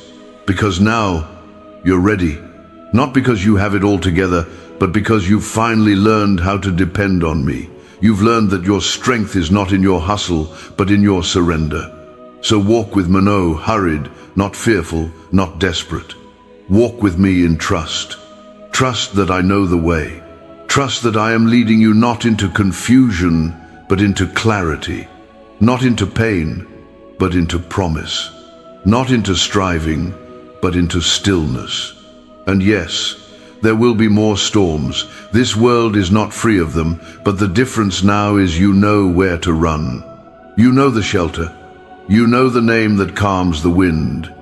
Because now, you're ready, not because you have it all together, but because you've finally learned how to depend on me. You've learned that your strength is not in your hustle, but in your surrender. So walk with Mano, hurried, not fearful, not desperate. Walk with me in trust. Trust that I know the way. Trust that I am leading you not into confusion, but into clarity. Not into pain, but into promise. Not into striving, but into stillness. And yes, there will be more storms. This world is not free of them, but the difference now is you know where to run. You know the shelter. You know the name that calms the wind.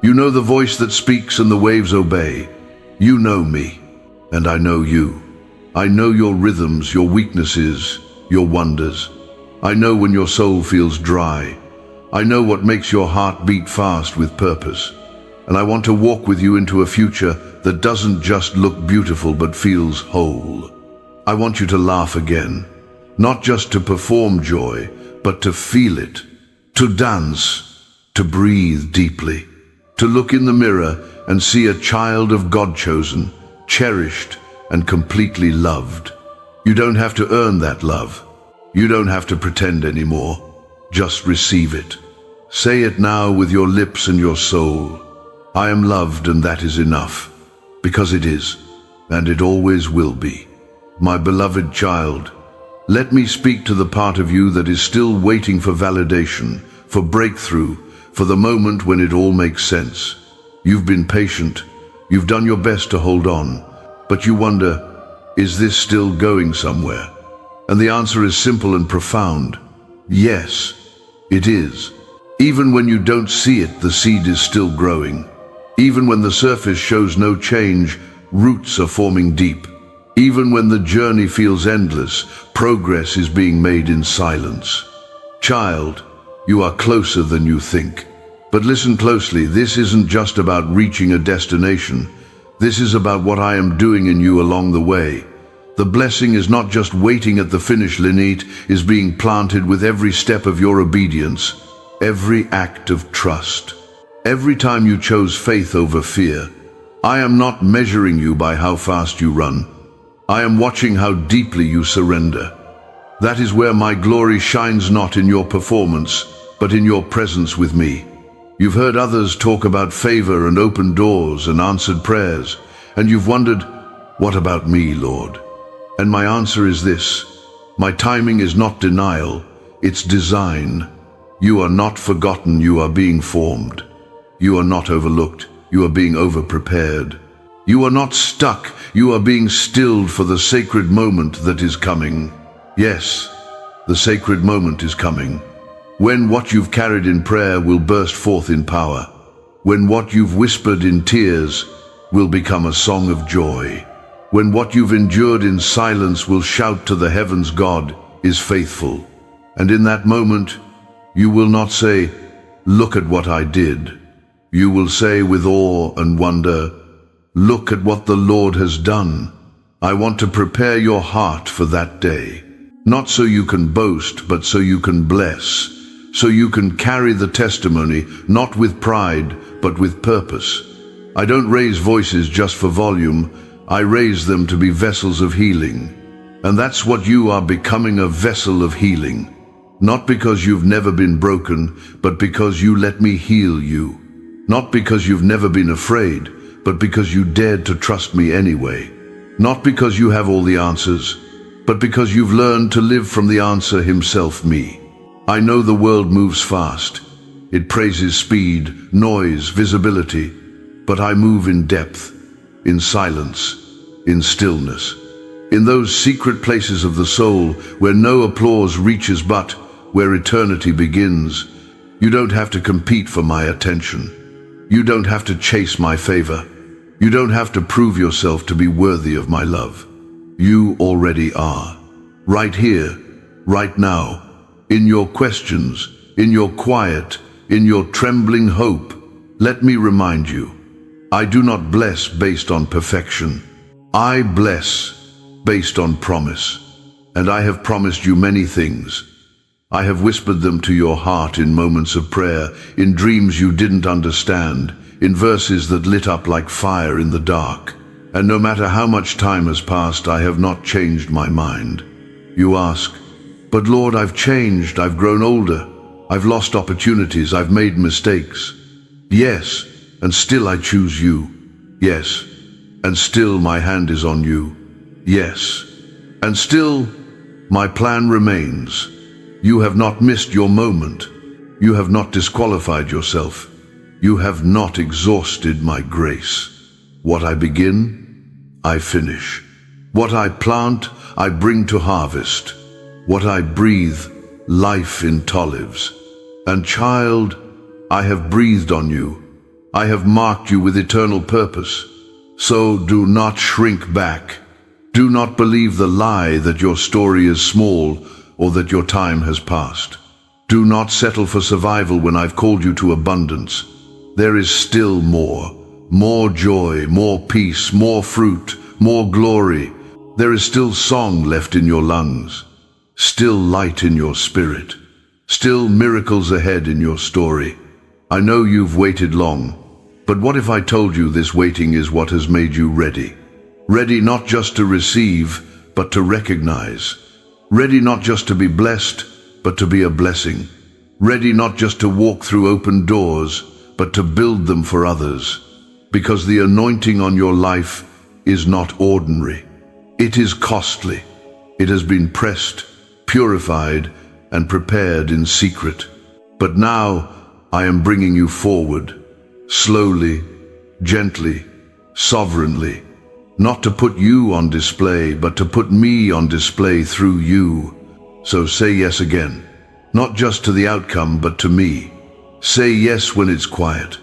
You know the voice that speaks and the waves obey. You know me, and I know you. I know your rhythms, your weaknesses, your wonders. I know when your soul feels dry. I know what makes your heart beat fast with purpose. And I want to walk with you into a future that doesn't just look beautiful but feels whole. I want you to laugh again, not just to perform joy, but to feel it, to dance, to breathe deeply, to look in the mirror and see a child of God chosen, cherished, and completely loved. You don't have to earn that love. You don't have to pretend anymore. Just receive it. Say it now with your lips and your soul. I am loved, and that is enough, because it is, and it always will be. My beloved child, let me speak to the part of you that is still waiting for validation, for breakthrough, for the moment when it all makes sense. You've been patient. You've done your best to hold on. But you wonder, is this still going somewhere? And the answer is simple and profound. Yes, it is. Even when you don't see it, the seed is still growing. Even when the surface shows no change, roots are forming deep. Even when the journey feels endless, progress is being made in silence. Child, you are closer than you think. But listen closely, this isn't just about reaching a destination. This is about what I am doing in you along the way. The blessing is not just waiting at the finish line, it is being planted with every step of your obedience, every act of trust. Every time you chose faith over fear. I am not measuring you by how fast you run. I am watching how deeply you surrender. That is where my glory shines, not in your performance, but in your presence with me. You've heard others talk about favor and open doors and answered prayers, and you've wondered, what about me, Lord? And my answer is this: my timing is not denial, it's design. You are not forgotten, you are being formed. You are not overlooked, you are being over-prepared. You are not stuck, you are being stilled for the sacred moment that is coming. Yes, the sacred moment is coming. When what you've carried in prayer will burst forth in power. When what you've whispered in tears will become a song of joy. When what you've endured in silence will shout to the heavens, God is faithful. And in that moment, you will not say, look at what I did. You will say with awe and wonder, look at what the Lord has done. I want to prepare your heart for that day. Not so you can boast, but so you can bless. So you can carry the testimony, not with pride, but with purpose. I don't raise voices just for volume. I raise them to be vessels of healing. And that's what you are, becoming, a vessel of healing. Not because you've never been broken, but because you let me heal you. Not because you've never been afraid, but because you dared to trust me anyway. Not because you have all the answers, but because you've learned to live from the answer himself, me. I know the world moves fast. It praises speed, noise, visibility. But I move in depth, in silence, in stillness. In those secret places of the soul where no applause reaches, but where eternity begins. You don't have to compete for my attention. You don't have to chase my favor. You don't have to prove yourself to be worthy of my love. You already are. Right here, right now. In your questions, in your quiet, in your trembling hope, let me remind you, I do not bless based on perfection. I bless based on promise. And I have promised you many things. I have whispered them to your heart in moments of prayer, in dreams you didn't understand, in verses that lit up like fire in the dark. And no matter how much time has passed, I have not changed my mind. You ask, but Lord, I've changed, I've grown older, I've lost opportunities, I've made mistakes. Yes, and still I choose you. Yes, and still my hand is on you. Yes, and still my plan remains. You have not missed your moment. You have not disqualified yourself. You have not exhausted my grace. What I begin, I finish. What I plant, I bring to harvest. What I breathe, life into olives. And child, I have breathed on you. I have marked you with eternal purpose. So do not shrink back. Do not believe the lie that your story is small or that your time has passed. Do not settle for survival when I've called you to abundance. There is still more joy, more peace, more fruit, more glory. There is still song left in your lungs. Still light in your spirit. Still miracles ahead in your story. I know you've waited long, but what if I told you this waiting is what has made you ready? Ready not just to receive, but to recognize. Ready not just to be blessed, but to be a blessing. Ready not just to walk through open doors, but to build them for others. Because the anointing on your life is not ordinary. It is costly. It has been pressed, purified, and prepared in secret. But now I am bringing you forward, slowly, gently, sovereignly, not to put you on display, but to put me on display through you. So say yes again, not just to the outcome, but to me. Say yes when it's quiet.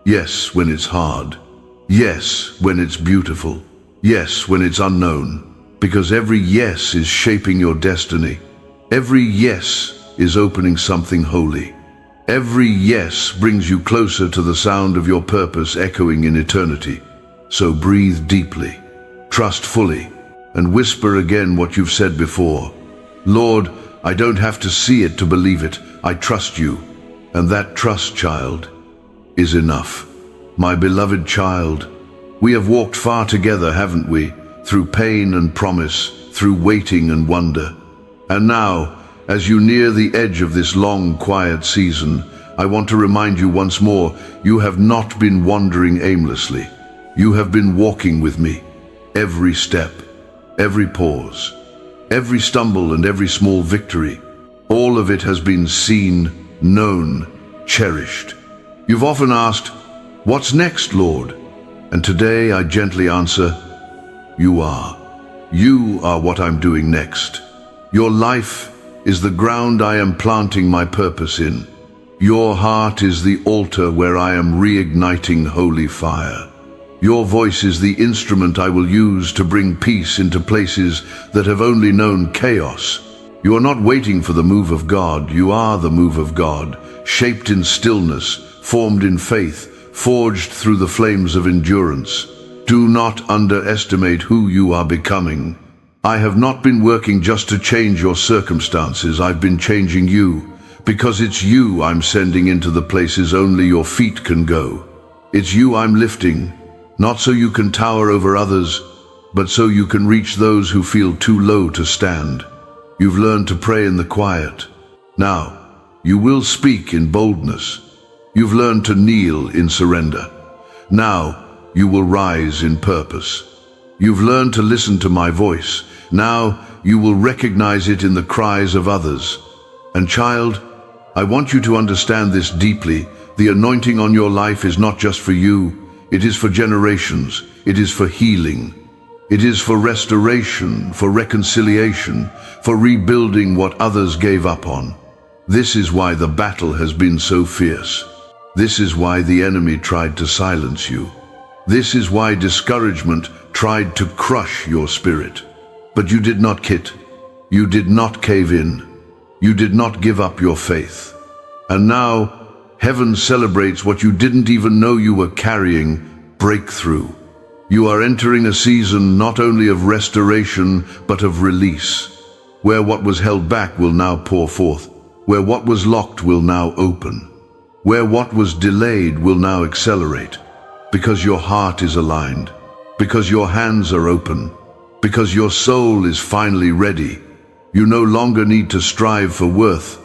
Yes when it's hard. Yes when it's beautiful. Yes when it's unknown. Because every yes is shaping your destiny. Every yes is opening something holy. Every yes brings you closer to the sound of your purpose echoing in eternity. So breathe deeply, trust fully, and whisper again what you've said before. Lord, I don't have to see it to believe it. I trust you. And that trust, child, is enough. My beloved child, we have walked far together, haven't we? Through pain and promise, through waiting and wonder. And now, as you near the edge of this long, quiet season, I want to remind you once more, you have not been wandering aimlessly. You have been walking with me. Every step, every pause, every stumble and every small victory, all of it has been seen, known, cherished. You've often asked, "What's next, Lord?" And today I gently answer, you are. You are what I'm doing next. Your life is the ground I am planting my purpose in. Your heart is the altar where I am reigniting holy fire. Your voice is the instrument I will use to bring peace into places that have only known chaos. You are not waiting for the move of God, you are the move of God, shaped in stillness, formed in faith, forged through the flames of endurance. Do not underestimate who you are becoming. I have not been working just to change your circumstances, I've been changing you, because it's you I'm sending into the places only your feet can go. It's you I'm lifting, not so you can tower over others, but so you can reach those who feel too low to stand. You've learned to pray in the quiet. Now, you will speak in boldness. You've learned to kneel in surrender. Now, you will rise in purpose. You've learned to listen to my voice. Now, you will recognize it in the cries of others. And child, I want you to understand this deeply. The anointing on your life is not just for you. It is for generations. It is for healing. It is for restoration, for reconciliation, for rebuilding what others gave up on. This is why the battle has been so fierce. This is why the enemy tried to silence you. This is why discouragement tried to crush your spirit. But you did not quit. You did not cave in. You did not give up your faith. And now, heaven celebrates what you didn't even know you were carrying, breakthrough. You are entering a season not only of restoration, but of release, where what was held back will now pour forth, where what was locked will now open, where what was delayed will now accelerate, because your heart is aligned, because your hands are open, because your soul is finally ready. You no longer need to strive for worth.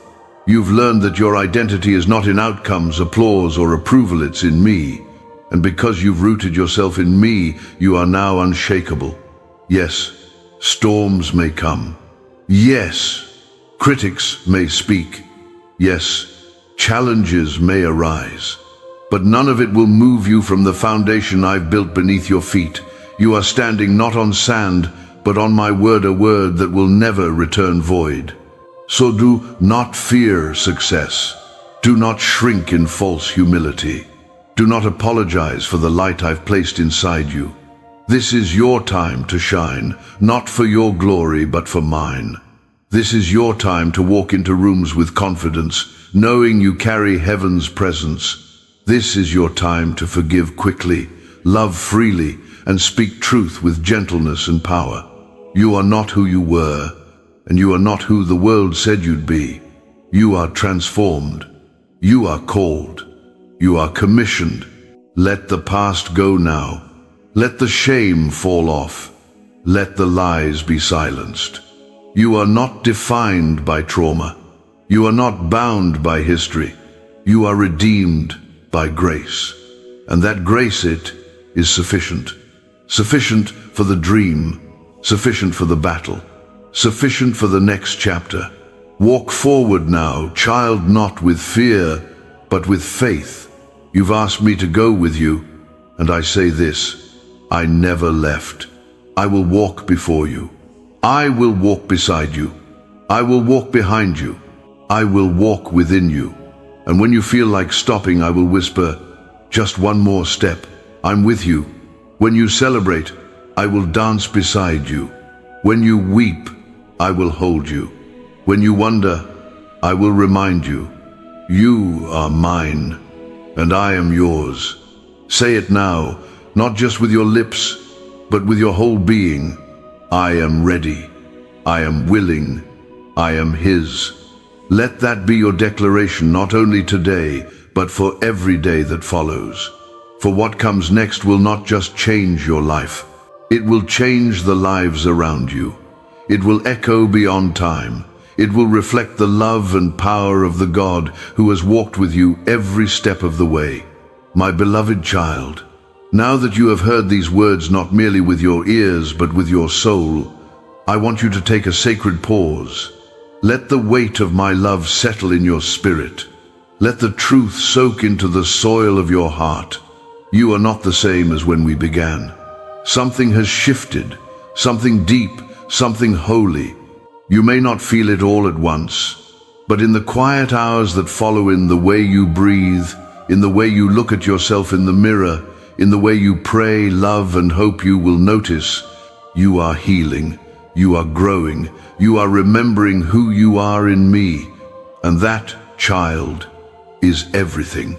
You've learned that your identity is not in outcomes, applause, or approval, it's in me. And because you've rooted yourself in me, you are now unshakable. Yes, storms may come. Yes, critics may speak. Yes, challenges may arise. But none of it will move you from the foundation I've built beneath your feet. You are standing not on sand, but on my word, a word that will never return void. So do not fear success. Do not shrink in false humility. Do not apologize for the light I've placed inside you. This is your time to shine, not for your glory, but for mine. This is your time to walk into rooms with confidence, knowing you carry heaven's presence. This is your time to forgive quickly, love freely, and speak truth with gentleness and power. You are not who you were, and you are not who the world said you'd be. You are transformed. You are called. You are commissioned. Let the past go now. Let the shame fall off. Let the lies be silenced. You are not defined by trauma. You are not bound by history. You are redeemed by grace. And that grace, it is sufficient. Sufficient for the dream. Sufficient for the battle. Sufficient for the next chapter. Walk forward now, child, not with fear, but with faith. You've asked me to go with you, And I say this, I never left. I will walk before you. I will walk beside you. I will walk behind you. I will walk within you. And when you feel like stopping, I will whisper, just one more step. I'm with you. When you celebrate, I will dance beside you. When you weep, I will hold you. When you wonder, I will remind you, you are mine, and I am yours. Say it now, not just with your lips, but with your whole being. I am ready. I am willing. I am His. Let that be your declaration, not only today, but for every day that follows. For what comes next will not just change your life. It will change the lives around you. It will echo beyond time. It will reflect the love and power of the God who has walked with you every step of the way. My beloved child, now that you have heard these words not merely with your ears but with your soul, I want you to take a sacred pause. Let the weight of my love settle in your spirit. Let the truth soak into the soil of your heart. You are not the same as when we began. Something has shifted, something deep, something holy. You may not feel it all at once, but in the quiet hours that follow, in the way you breathe, in the way you look at yourself in the mirror, in the way you pray, love, and hope, you will notice you are healing, you are growing, you are remembering who you are in me, and that, child, is everything.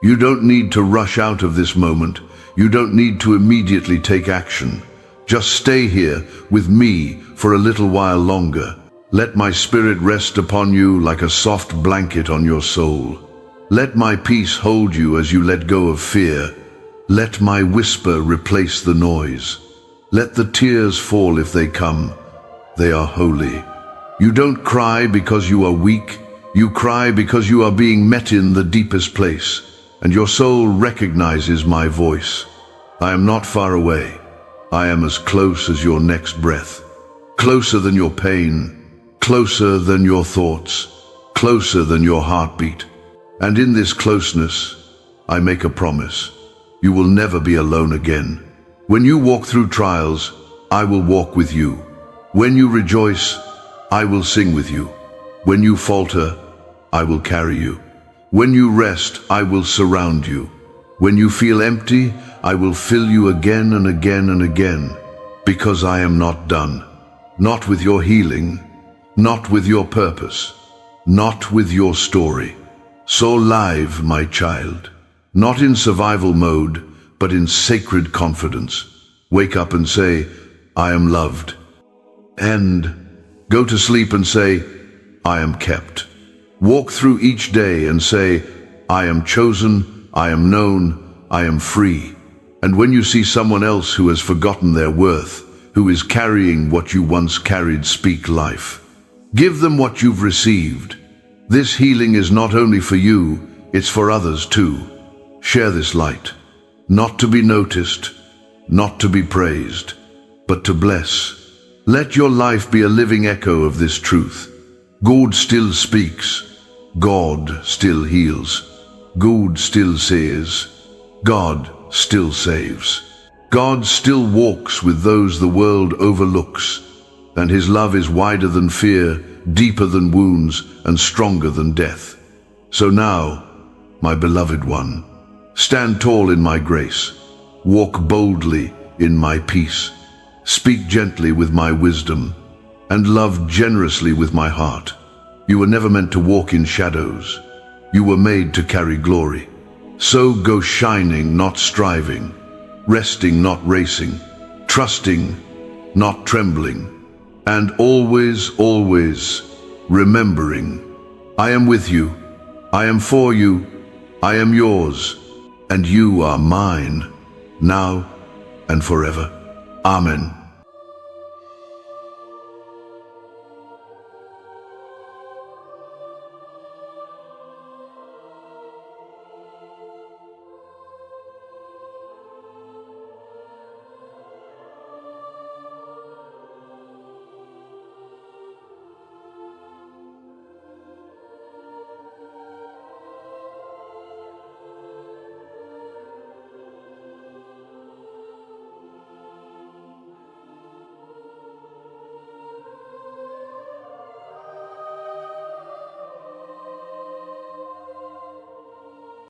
You don't need to rush out of this moment. You don't need to immediately take action. Just stay here with me for a little while longer. Let my spirit rest upon you like a soft blanket on your soul. Let my peace hold you as you let go of fear. Let my whisper replace the noise. Let the tears fall if they come. They are holy. You don't cry because you are weak. You cry because you are being met in the deepest place, and your soul recognizes my voice. I am not far away. I am as close as your next breath, closer than your pain, closer than your thoughts, closer than your heartbeat. And in this closeness, I make a promise. You will never be alone again. When you walk through trials, I will walk with you. When you rejoice, I will sing with you. When you falter, I will carry you. When you rest, I will surround you. When you feel empty, I will fill you again and again and again, because I am not done. Not with your healing, not with your purpose, not with your story. So live, my child, not in survival mode, but in sacred confidence. Wake up and say, I am loved. And go to sleep and say, I am kept. Walk through each day and say, I am chosen, I am known, I am free. And when you see someone else who has forgotten their worth, who is carrying what you once carried, speak life. Give them what you've received. This healing is not only for you, it's for others too. Share this light, not to be noticed, not to be praised, but to bless. Let your life be a living echo of this truth. God still speaks. God still heals. God still says. God still saves. God still walks with those the world overlooks, and His love is wider than fear, deeper than wounds, and stronger than death. So now, my beloved one, stand tall in my grace, walk boldly in my peace, speak gently with my wisdom, and love generously with my heart. You were never meant to walk in shadows. You were made to carry glory. So go shining, not striving, resting, not racing, trusting, not trembling, and always, always remembering, I am with you, I am for you, I am yours, and you are mine, now and forever. Amen.